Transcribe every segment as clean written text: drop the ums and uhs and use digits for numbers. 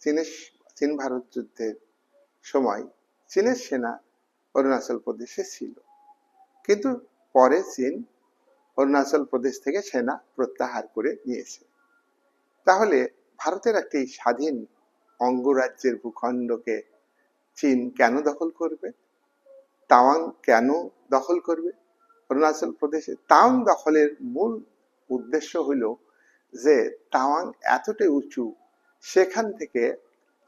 চীন ভারত যুদ্ধের সময় চীনের সেনা অরুণাচল প্রদেশে ছিল, কিন্তু পরে চীন অরুণাচল প্রদেশ থেকে সেনা প্রত্যাহার করে নিয়েছে। তাহলে ভারতের একটি স্বাধীন অঙ্গরাজ্যের ভূখণ্ডকে চীন কেন দখল করবে? তাওয়াং কেন দখল করবে? অরুণাচল প্রদেশে তাওয়াং দখলের মূল উদ্দেশ্য হলো যে তাওয়াং এতটাই উঁচু, সেখান থেকে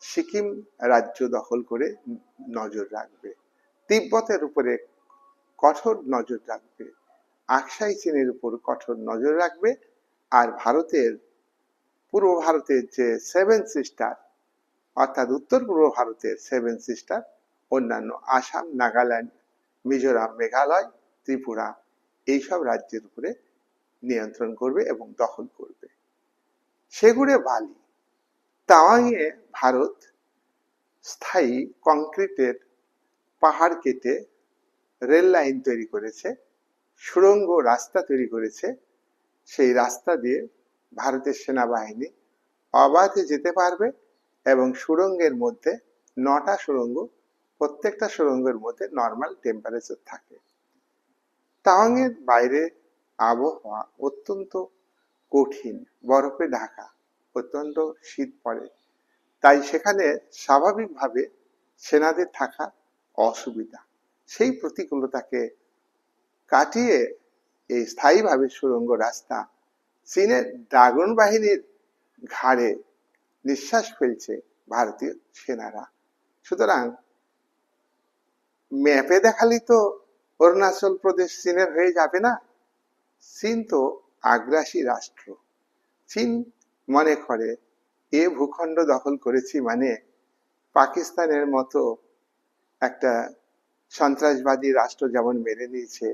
সিকিম রাজ্য দখল করে নজর রাখবে, তিব্বতের উপরে কঠোর নজর রাখবে, আকসাই চীনের উপর কঠোর নজর রাখবে, আর ভারতের পূর্ব ভারতের যে সেভেন সিস্টার অর্থাৎ উত্তর পূর্ব ভারতের সেভেন সিস্টার, অন্যান্য আসাম, নাগাল্যান্ড, মিজোরাম, মেঘালয়, ত্রিপুরা, এইসব রাজ্যের উপরে নিয়ন্ত্রণ করবে এবং দখল করবে। সেগুড়ে বালি, তাওয়াংয়ে ভারত স্থায়ী কংক্রিটের পাহাড় কেটে রেল লাইন তৈরি করেছে, সুড়ঙ্গ রাস্তা তৈরি করেছে। সেই রাস্তা দিয়ে ভারতের সেনাবাহিনী অবাধে যেতে পারবে এবং সুড়ঙ্গের মধ্যে 9টা সুড়ঙ্গ, প্রত্যেকটা সুড়ঙ্গের মধ্যে নর্মাল টেম্পারেচার থাকে। তাওয়াংয়ের বাইরে আবহাওয়া অত্যন্ত কঠিন, বরফে ঢাকা, অত্যন্ত শীত পড়ে, তাই সেখানে স্বাভাবিকভাবে সেনাদের থাকা অসুবিধা। সেই প্রতিকূলতাকে কাটিয়ে এই স্থায়ীভাবে সুড়ঙ্গ রাস্তা চীনের ড্রাগন বাহিনীর ঘাড়ে নিঃশ্বাস ফেলছে ভারতীয় সেনারা। সুতরাং ম্যাপে দেখালেই তো অরুণাচল প্রদেশ চীনের হয়ে যাবে না। চীন তো আগ্রাসী রাষ্ট্র। চীন মনে করে এ ভূখণ্ড দখল করেছি মানে পাকিস্তানের মতো একটা সন্ত্রাসবাদী রাষ্ট্র যেমন মেনে নিয়েছে,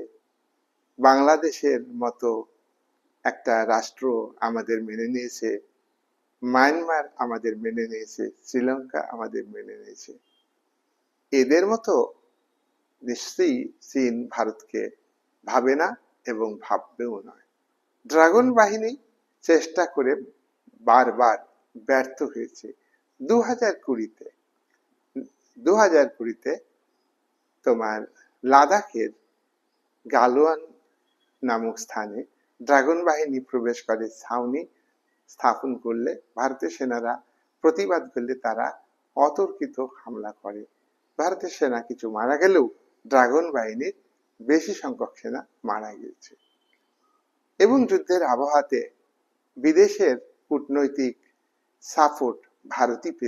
বাংলাদেশের মতো একটা রাষ্ট্র আমাদের মেনে নিয়েছে, মায়ানমার আমাদের মেনে নিয়েছে, শ্রীলঙ্কা আমাদের মেনে নিয়েছে, এদের মতো নিশ্চয়ই চীন ভারতকে ভাবে না এবং ভাববেও নয়। ড্রাগন বাহিনী চেষ্টা করে বারবার ব্যর্থ হয়েছে। 2020-তে তোমার লাদাখের গালোয়ান নামক স্থানে ড্রাগন বাহিনী প্রবেশ করে, ছাউনি স্থাপন করলে ভারতের সেনারা প্রতিবাদ করলে তারা অতর্কিত হামলা করে। ভারতের সেনা কিছু মারা গেলেও ড্রাগন বাহিনীর বেশি সংখ্যক সেনা মারা গিয়েছে। এবং যুদ্ধের আবহাওয়াতে বিদেশের কূটনৈতিক সাপোর্ট ভারতই